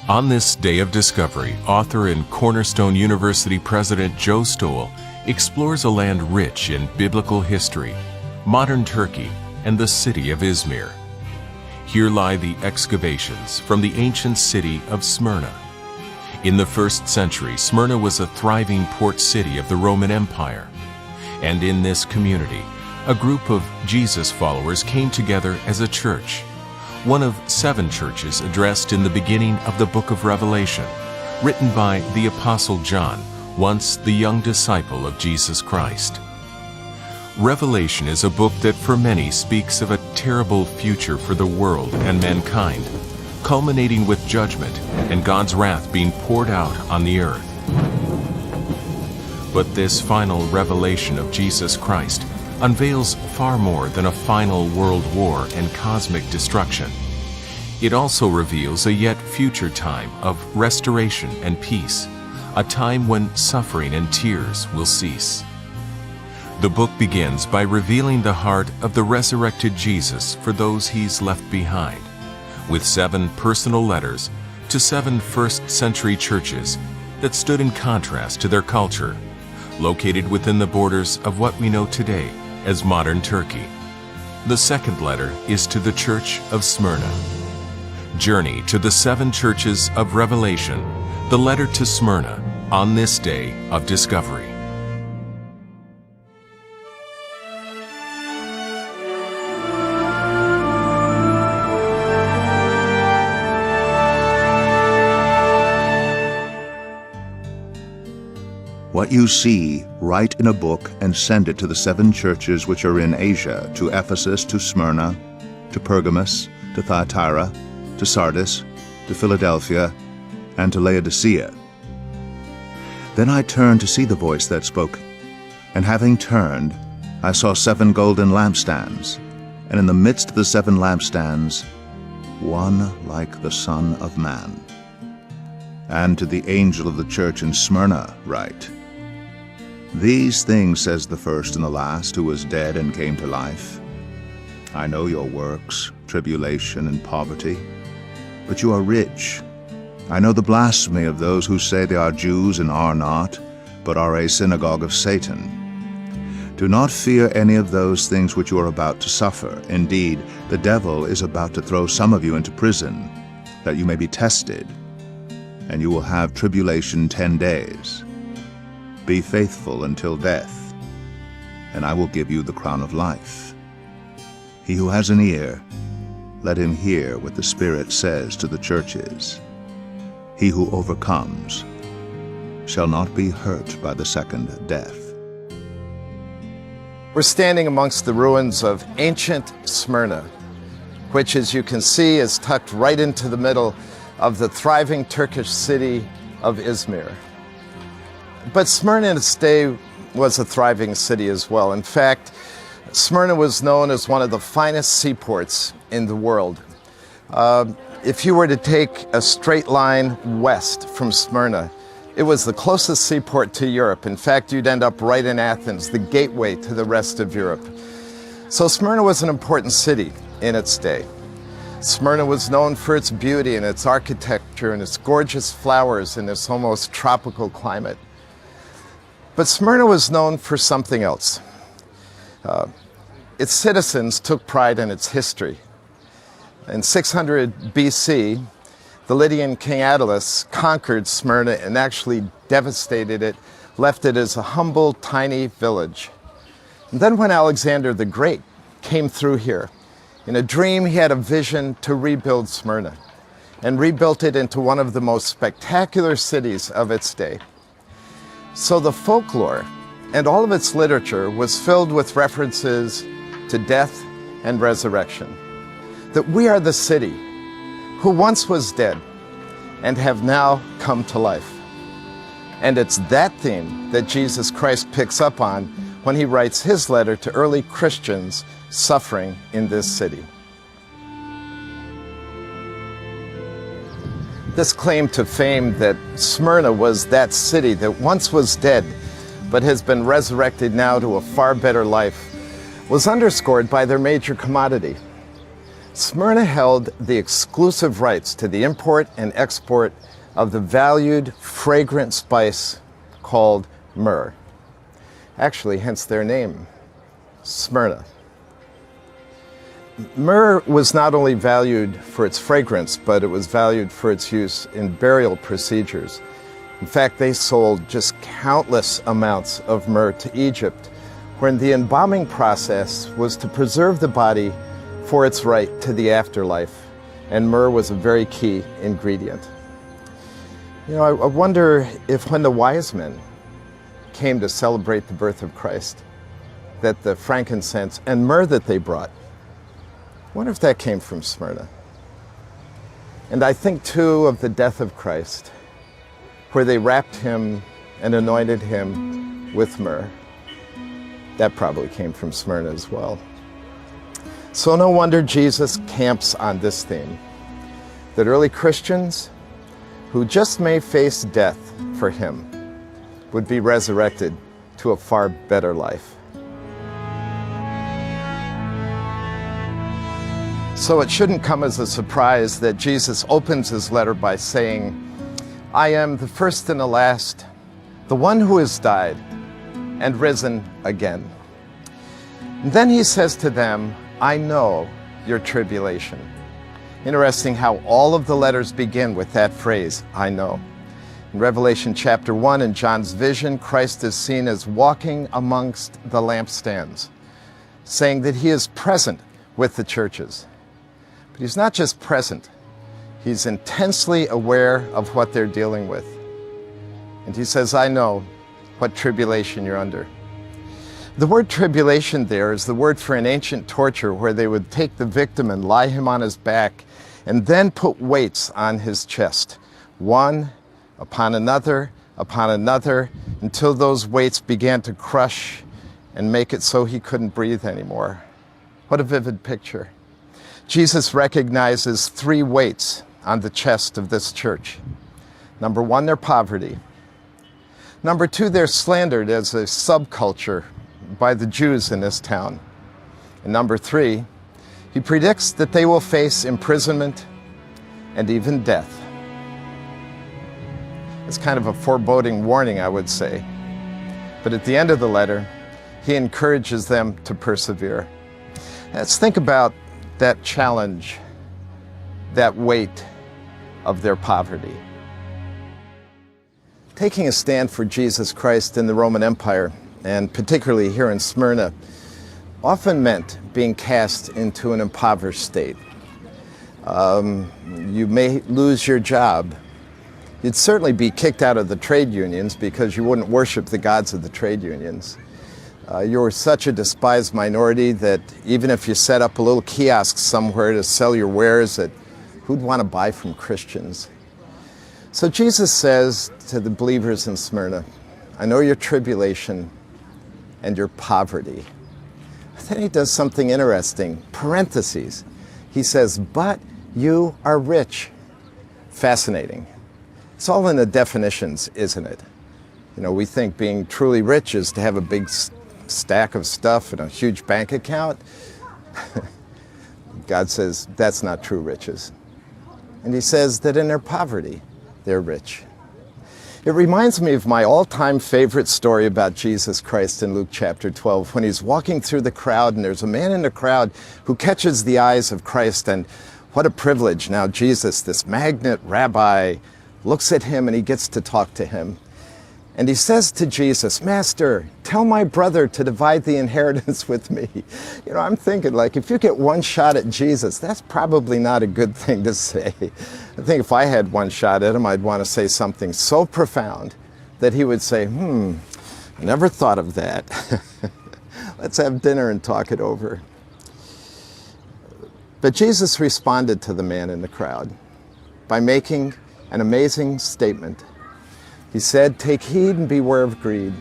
On this day of discovery, author and Cornerstone University president Joe Stowell explores a land rich in biblical history, modern Turkey, and the city of Izmir. Here lie the excavations from the ancient city of Smyrna. In the 1st century, Smyrna was a thriving port city of the Roman Empire. And in this community, a group of Jesus followers came together as a church, one of 7 churches addressed in the beginning of the book of Revelation, written by the Apostle John, once the young disciple of Jesus Christ. Revelation is a book that for many speaks of a terrible future for the world and mankind, culminating with judgment and God's wrath being poured out on the earth. But this final revelation of Jesus Christ unveils far more than a final world war and cosmic destruction. It also reveals a yet future time of restoration and peace, a time when suffering and tears will cease. The book begins by revealing the heart of the resurrected Jesus for those he's left behind, with 7 personal letters to 7 first-century churches that stood in contrast to their culture, located within the borders of what we know today as modern Turkey. The 2nd letter is to the Church of Smyrna. Journey to the 7 churches of Revelation, the letter to Smyrna, on this day of discovery. What you see, write in a book and send it to the 7 churches which are in Asia, to Ephesus, to Smyrna, to Pergamos, to Thyatira, to Sardis, to Philadelphia, and to Laodicea. Then I turned to see the voice that spoke, and having turned, I saw 7 golden lampstands, and in the midst of the 7 lampstands, one like the Son of Man. And to the angel of the church in Smyrna write, These things says the first and the last, who was dead and came to life. I know your works, tribulation and poverty, but you are rich. I know the blasphemy of those who say they are Jews and are not, but are a synagogue of Satan. Do not fear any of those things which you are about to suffer. Indeed, the devil is about to throw some of you into prison, that you may be tested, and you will have tribulation 10 days. Be faithful until death, and I will give you the crown of life. He who has an ear, let him hear what the Spirit says to the churches. He who overcomes shall not be hurt by the second death. We're standing amongst the ruins of ancient Smyrna, which, as you can see, is tucked right into the middle of the thriving Turkish city of Izmir. But Smyrna in its day was a thriving city as well. In fact, Smyrna was known as one of the finest seaports in the world. If you were to take a straight line west from Smyrna, it was the closest seaport to Europe. In fact, you'd end up right in Athens, the gateway to the rest of Europe. So Smyrna was an important city in its day. Smyrna was known for its beauty and its architecture and its gorgeous flowers and its almost tropical climate. But Smyrna was known for something else. Its citizens took pride in its history. In 600 BC, the Lydian king Attalus conquered Smyrna and actually devastated it, left it as a humble, tiny village. And then when Alexander the Great came through here, in a dream he had a vision to rebuild Smyrna and rebuilt it into one of the most spectacular cities of its day. So the folklore and all of its literature was filled with references to death and resurrection. That we are the city who once was dead and have now come to life. And it's that theme that Jesus Christ picks up on when he writes his letter to early Christians suffering in this city. This claim to fame that Smyrna was that city that once was dead but has been resurrected now to a far better life was underscored by their major commodity. Smyrna held the exclusive rights to the import and export of the valued, fragrant spice called myrrh. Actually, hence their name, Smyrna. Myrrh was not only valued for its fragrance, but it was valued for its use in burial procedures. In fact, they sold just countless amounts of myrrh to Egypt, where the embalming process was to preserve the body for its right to the afterlife, and myrrh was a very key ingredient. You know, I wonder if when the wise men came to celebrate the birth of Christ, that the frankincense and myrrh that they brought, I wonder if that came from Smyrna. And I think too of the death of Christ, where they wrapped him and anointed him with myrrh. That probably came from Smyrna as well. So no wonder Jesus camps on this theme, that early Christians who just may face death for him would be resurrected to a far better life. So it shouldn't come as a surprise that Jesus opens his letter by saying, I am the first and the last, the one who has died and risen again. And then he says to them, I know your tribulation. Interesting how all of the letters begin with that phrase, I know. In Revelation chapter 1, in John's vision, Christ is seen as walking amongst the lampstands, saying that he is present with the churches. But he's not just present, he's intensely aware of what they're dealing with. And he says, I know what tribulation you're under. The word tribulation there is the word for an ancient torture where they would take the victim and lie him on his back and then put weights on his chest, one upon another, until those weights began to crush and make it so he couldn't breathe anymore. What a vivid picture. Jesus recognizes three weights on the chest of this church. Number one, their poverty. Number two, they're slandered as a subculture by the Jews in this town. And number three, he predicts that they will face imprisonment and even death. It's kind of a foreboding warning, I would say. But at the end of the letter, he encourages them to persevere. Let's think about that challenge, that weight of their poverty. Taking a stand for Jesus Christ in the Roman Empire, and particularly here in Smyrna, often meant being cast into an impoverished state. You may lose your job. You'd certainly be kicked out of the trade unions because you wouldn't worship the gods of the trade unions. You were such a despised minority that even if you set up a little kiosk somewhere to sell your wares, that who'd want to buy from Christians? So Jesus says to the believers in Smyrna, I know your tribulation and your poverty. Then he does something interesting, parentheses. He says, but you are rich. Fascinating. It's all in the definitions, isn't it? You know, we think being truly rich is to have a big stack of stuff and a huge bank account. God says that's not true riches. And he says that in their poverty, they're rich. It reminds me of my all-time favorite story about Jesus Christ in Luke chapter 12, when he's walking through the crowd and there's a man in the crowd who catches the eyes of Christ, and what a privilege. Now Jesus, this magnet rabbi, looks at him and he gets to talk to him. And he says to Jesus, Master, tell my brother to divide the inheritance with me. You know, I'm thinking, like, if you get one shot at Jesus, that's probably not a good thing to say. I think if I had one shot at him, I'd want to say something so profound that he would say, I never thought of that. Let's have dinner and talk it over. But Jesus responded to the man in the crowd by making an amazing statement. He said, take heed and beware of greed,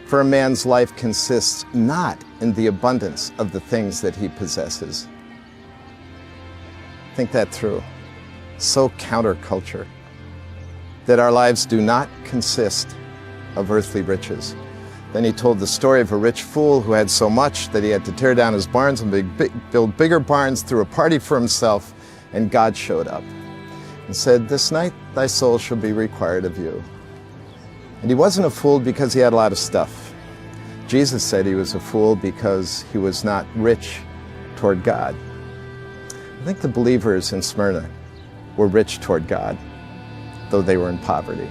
for a man's life consists not in the abundance of the things that he possesses. Think that through. So counterculture, that our lives do not consist of earthly riches. Then he told the story of a rich fool who had so much that he had to tear down his barns and build bigger barns, threw a party for himself, and God showed up and said, "This night thy soul shall be required of you." And he wasn't a fool because he had a lot of stuff. Jesus said he was a fool because he was not rich toward God. I think the believers in Smyrna were rich toward God, though they were in poverty.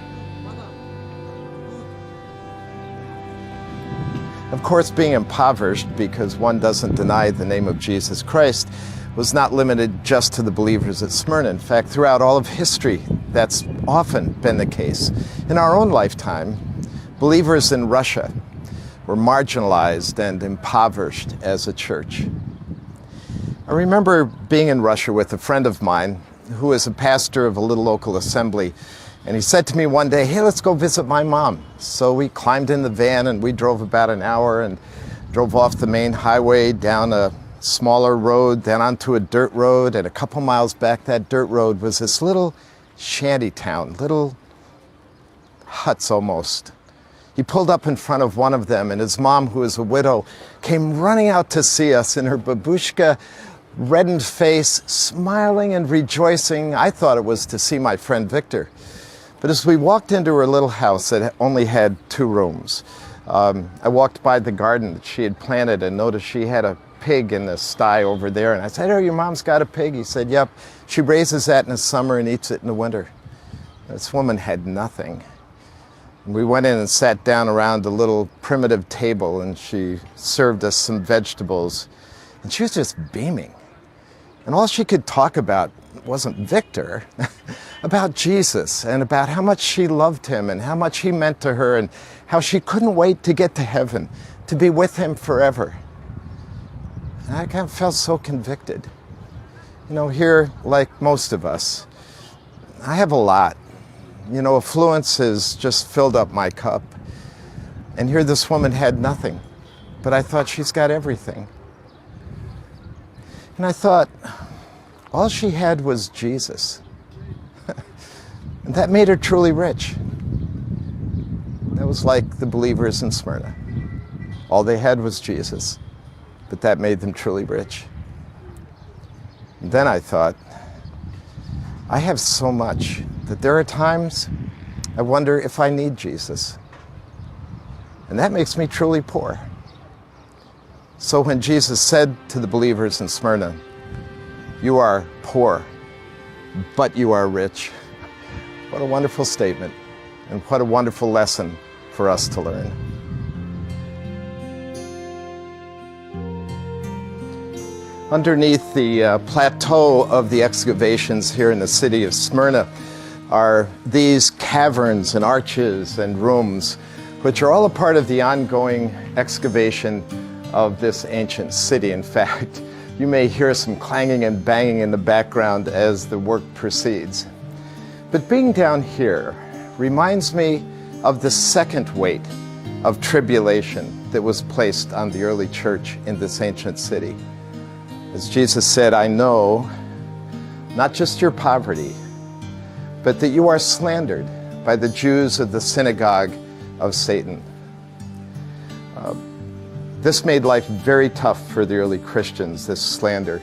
Of course, being impoverished because one doesn't deny the name of Jesus Christ was not limited just to the believers at Smyrna. In fact, throughout all of history, that's often been the case. In our own lifetime, believers in Russia were marginalized and impoverished as a church. I remember being in Russia with a friend of mine who was a pastor of a little local assembly, and he said to me one day, "Hey, let's go visit my mom." So we climbed in the van and we drove about an hour and drove off the main highway down a smaller road, then onto a dirt road, and a couple miles back that dirt road was this little shanty town, little huts almost. He pulled up in front of one of them, and his mom, who was a widow, came running out to see us in her babushka reddened face, smiling and rejoicing. I thought it was to see my friend Victor. But as we walked into her little house that only had 2 rooms, I walked by the garden that she had planted and noticed she had a pig in the sty over there. And I said, "Oh, your mom's got a pig?" He said, "Yep, she raises that in the summer and eats it in the winter." This woman had nothing. We went in and sat down around a little primitive table, and she served us some vegetables. And she was just beaming. And all she could talk about wasn't Victor, about Jesus, and about how much she loved him and how much he meant to her and how she couldn't wait to get to heaven, to be with him forever. And I kind of felt so convicted. You know, here, like most of us, I have a lot. You know, affluence has just filled up my cup. And here this woman had nothing, but I thought she's got everything. And I thought, all she had was Jesus. And that made her truly rich. That was like the believers in Smyrna. All they had was Jesus, but that made them truly rich. And then I thought, I have so much that there are times I wonder if I need Jesus. And that makes me truly poor. So when Jesus said to the believers in Smyrna, "You are poor, but you are rich," what a wonderful statement, and what a wonderful lesson for us to learn. Underneath the plateau of the excavations here in the city of Smyrna are these caverns and arches and rooms, which are all a part of the ongoing excavation of this ancient city. In fact, you may hear some clanging and banging in the background as the work proceeds. But being down here reminds me of the second weight of tribulation that was placed on the early church in this ancient city. As Jesus said, "I know not just your poverty, but that you are slandered by the Jews of the synagogue of Satan." This made life very tough for the early Christians, this slander.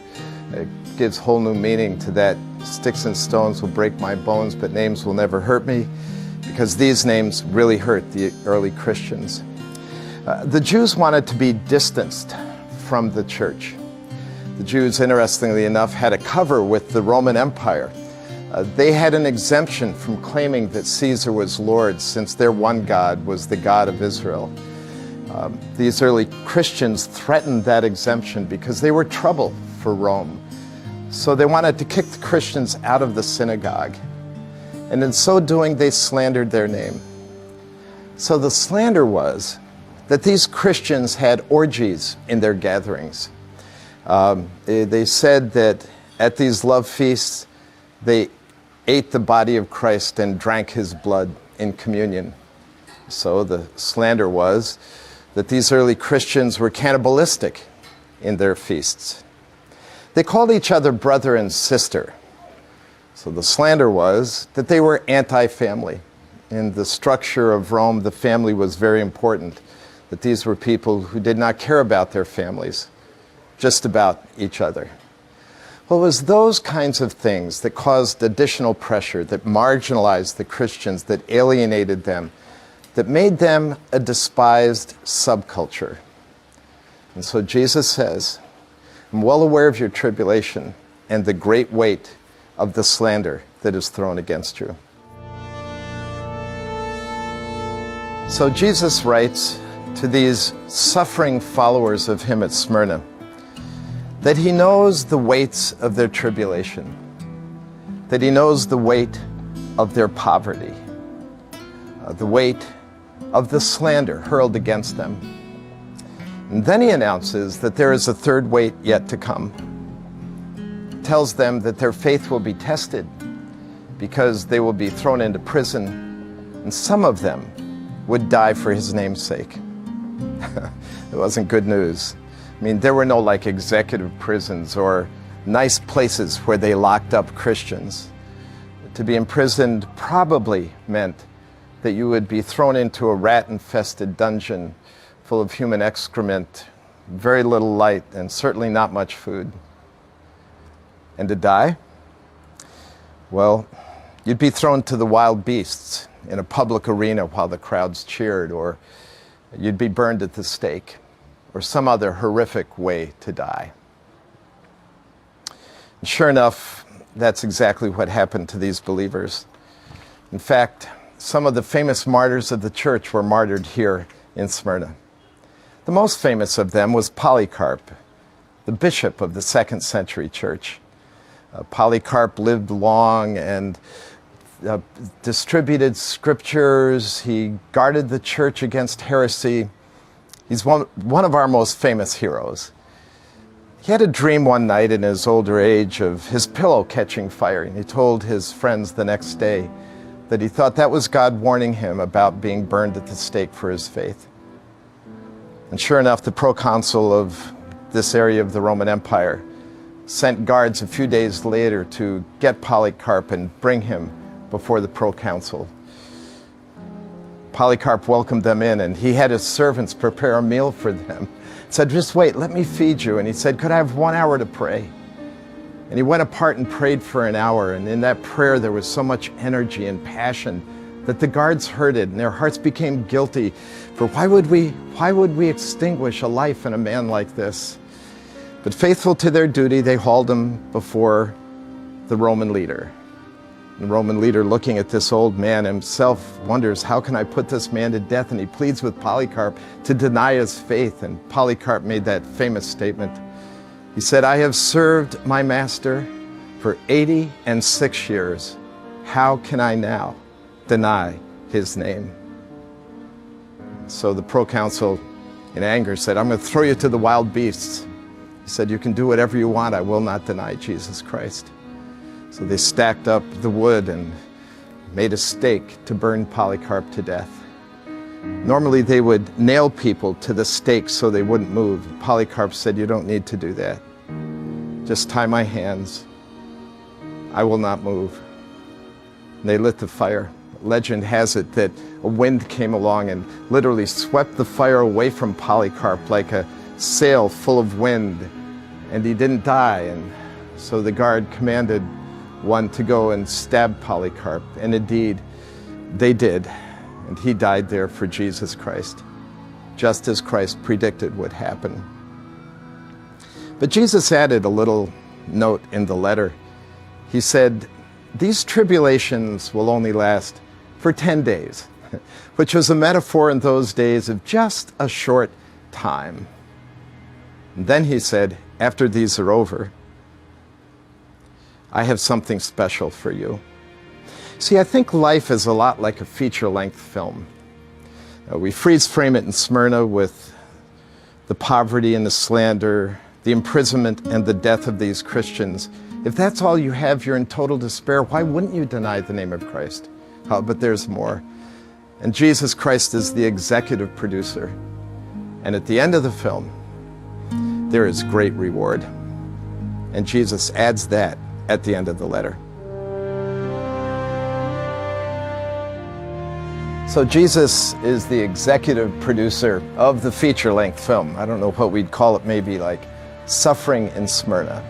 It gives whole new meaning to that. "Sticks and stones will break my bones, but names will never hurt me," because these names really hurt the early Christians. The Jews wanted to be distanced from the church. The Jews, interestingly enough, had a cover with the Roman Empire. They had an exemption from claiming that Caesar was Lord, since their one God was the God of Israel. These early Christians threatened that exemption because they were trouble for Rome. So they wanted to kick the Christians out of the synagogue. And in so doing, they slandered their name. So the slander was that these Christians had orgies in their gatherings. They said that at these love feasts, they ate the body of Christ and drank his blood in communion. So the slander was that these early Christians were cannibalistic in their feasts. They called each other brother and sister. So the slander was that they were anti-family. In the structure of Rome, the family was very important. that these were people who did not care about their families, just about each other. Well, it was those kinds of things that caused additional pressure, that marginalized the Christians, that alienated them, that made them a despised subculture. And so Jesus says, I'm well aware of your tribulation and the great weight of the slander that is thrown against you. So Jesus writes to these suffering followers of him at Smyrna that he knows the weights of their tribulation, that he knows the weight of their poverty, the weight of the slander hurled against them. And then he announces that there is a third weight yet to come. Tells them that their faith will be tested because they will be thrown into prison, and some of them would die for his name's sake. It wasn't good news. I mean, there were no like executive prisons or nice places where they locked up Christians. To be imprisoned probably meant that you would be thrown into a rat-infested dungeon full of human excrement, very little light, and certainly not much food. And to die? Well, you'd be thrown to the wild beasts in a public arena while the crowds cheered, or you'd be burned at the stake, or some other horrific way to die. And sure enough, that's exactly what happened to these believers. In fact, some of the famous martyrs of the church were martyred here in Smyrna. The most famous of them was Polycarp, the bishop of the 2nd century church. Polycarp lived long and distributed scriptures. He guarded the church against heresy. He's one of our most famous heroes. He had a dream one night in his older age of his pillow catching fire, and he told his friends the next day that he thought that was God warning him about being burned at the stake for his faith. And sure enough, the proconsul of this area of the Roman Empire sent guards a few days later to get Polycarp and bring him before the proconsul. Polycarp welcomed them in, and he had his servants prepare a meal for them. He said, just wait, let me feed you. And he said, could I have 1 hour to pray? And he went apart and prayed for an hour, and in that prayer there was so much energy and passion that the guards heard it, and their hearts became guilty for why would we extinguish a life in a man like this? But faithful to their duty, they hauled him before the Roman leader. The Roman leader, looking at this old man himself, wonders, how can I put this man to death? And he pleads with Polycarp to deny his faith. And Polycarp made that famous statement. He said, I have served my master for 86 years. How can I now deny his name? So the proconsul, in anger, said, I'm going to throw you to the wild beasts. He said, you can do whatever you want. I will not deny Jesus Christ. So they stacked up the wood and made a stake to burn Polycarp to death. Normally they would nail people to the stake so they wouldn't move. Polycarp said, you don't need to do that. Just tie my hands. I will not move. And they lit the fire. Legend has it that a wind came along and literally swept the fire away from Polycarp like a sail full of wind, and he didn't die. And so the guard commanded one to go and stab Polycarp, and indeed they did, and he died there for Jesus Christ, just as Christ predicted would happen. But Jesus added a little note in the letter. He said, these tribulations will only last for 10 days, which was a metaphor in those days of just a short time. And then he said, after these are over, I have something special for you. See, I think life is a lot like a feature-length film. We freeze frame it in Smyrna with the poverty and the slander, the imprisonment and the death of these Christians. If that's all you have, you're in total despair. Why wouldn't you deny the name of Christ? But there's more. And Jesus Christ is the executive producer. And at the end of the film, there is great reward. And Jesus adds that at the end of the letter. So Jesus is the executive producer of the feature-length film. I don't know what we'd call it, maybe like Suffering in Smyrna.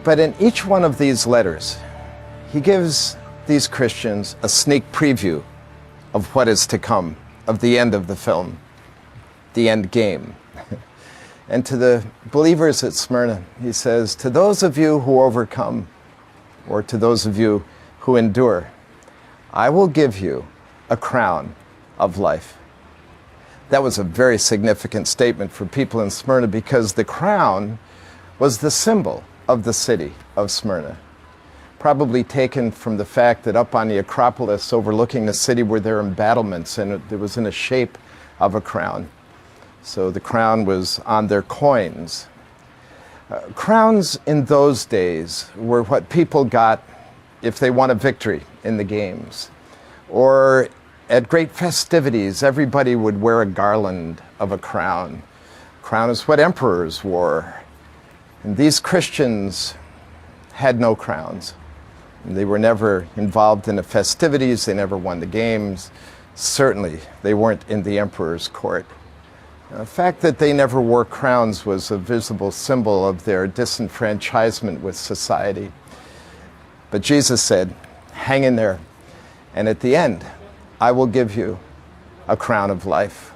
But in each one of these letters, he gives these Christians a sneak preview of what is to come, of the end of the film, the end game. And to the believers at Smyrna, he says, to those of you who overcome, or to those of you who endure, I will give you a crown of life. That was a very significant statement for people in Smyrna because the crown was the symbol of the city of Smyrna. Probably taken from the fact that up on the Acropolis overlooking the city were their embattlements, and it was in the shape of a crown. So the crown was on their coins. Crowns in those days were what people got if they won a victory in the games. Or at great festivities, everybody would wear a garland of a crown. Crown is what emperors wore. And these Christians had no crowns. They were never involved in the festivities. They never won the games. Certainly, they weren't in the emperor's court. The fact that they never wore crowns was a visible symbol of their disenfranchisement with society. But Jesus said, hang in there. And at the end, I will give you a crown of life.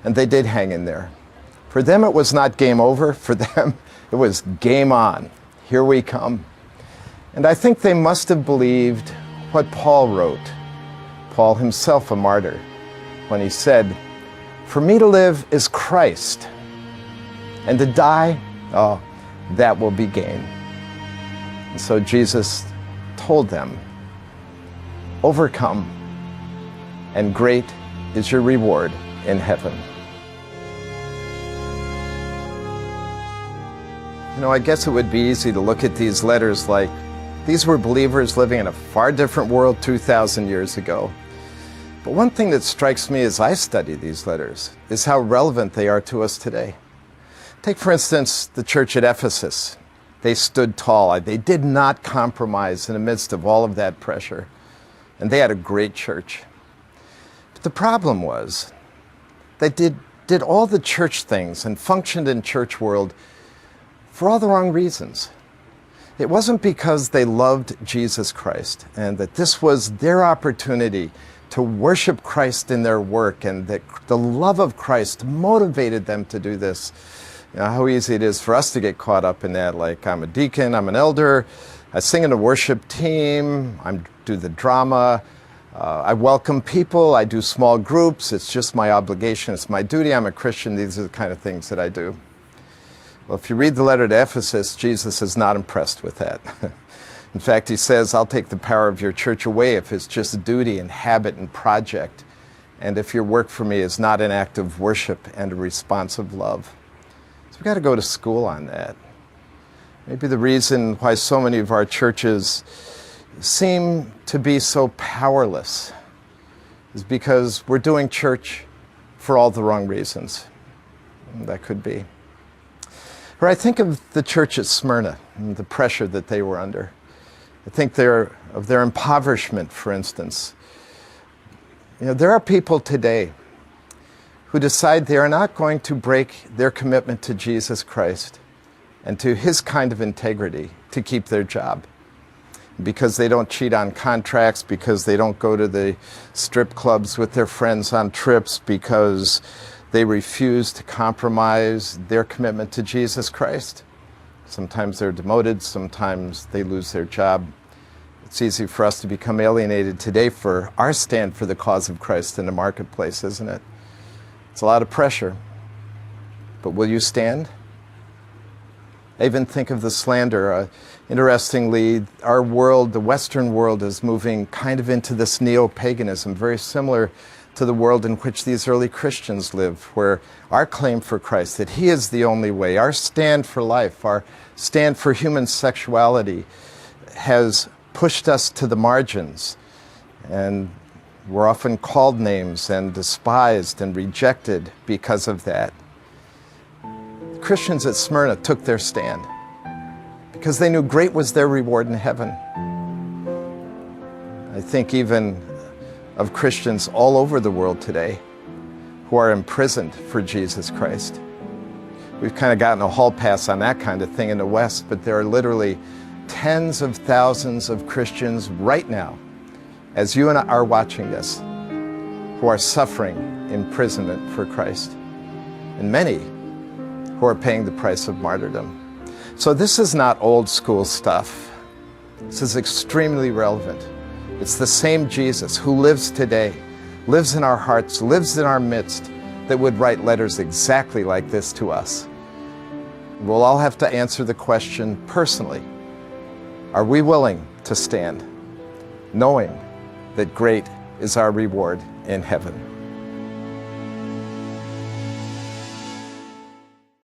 And they did hang in there. For them, it was not game over. For them, it was game on. Here we come. And I think they must have believed what Paul wrote, Paul himself a martyr, when he said, for me to live is Christ, and to die, oh, that will be gain. And so Jesus told them, overcome, and great is your reward in heaven. You know, I guess it would be easy to look at these letters like these were believers living in a far different world 2,000 years ago. But one thing that strikes me as I study these letters is how relevant they are to us today. Take, for instance, the church at Ephesus. They stood tall. They did not compromise in the midst of all of that pressure. And they had a great church. But the problem was they did all the church things and functioned in church world for all the wrong reasons. It wasn't because they loved Jesus Christ and that this was their opportunity to worship Christ in their work, and that the love of Christ motivated them to do this. You know, how easy it is for us to get caught up in that, like I'm a deacon, I'm an elder, I sing in a worship team, I do the drama, I welcome people, I do small groups, it's just my obligation, it's my duty, I'm a Christian, these are the kind of things that I do. Well, if you read the letter to Ephesus, Jesus is not impressed with that. In fact, he says, I'll take the power of your church away if it's just duty and habit and project, and if your work for me is not an act of worship and a response of love. So we've got to go to school on that. Maybe the reason why so many of our churches seem to be so powerless is because we're doing church for all the wrong reasons. That could be. Or I think of the church at Smyrna and the pressure that they were under. I think of their impoverishment, for instance. You know, there are people today who decide they are not going to break their commitment to Jesus Christ and to his kind of integrity to keep their job. Because they don't cheat on contracts, because they don't go to the strip clubs with their friends on trips, because they refuse to compromise their commitment to Jesus Christ. Sometimes they're demoted, sometimes they lose their job. It's easy for us to become alienated today for our stand for the cause of Christ in the marketplace, isn't it? It's a lot of pressure. But will you stand? I even think of the slander. Interestingly, our world, the Western world, is moving kind of into this neo-paganism, very similar to the world in which these early Christians lived, where our claim for Christ, that he is the only way, our stand for life, our stand for human sexuality, has pushed us to the margins. And we're often called names and despised and rejected because of that. Christians at Smyrna took their stand because they knew great was their reward in heaven. I think even of Christians all over the world today who are imprisoned for Jesus Christ. We've kind of gotten a hall pass on that kind of thing in the West, but there are literally tens of thousands of Christians right now, as you and I are watching this, who are suffering imprisonment for Christ, and many who are paying the price of martyrdom. So this is not old school stuff. This is extremely relevant. It's the same Jesus who lives today, lives in our hearts, lives in our midst, that would write letters exactly like this to us. We'll all have to answer the question personally. Are we willing to stand, knowing that great is our reward in heaven?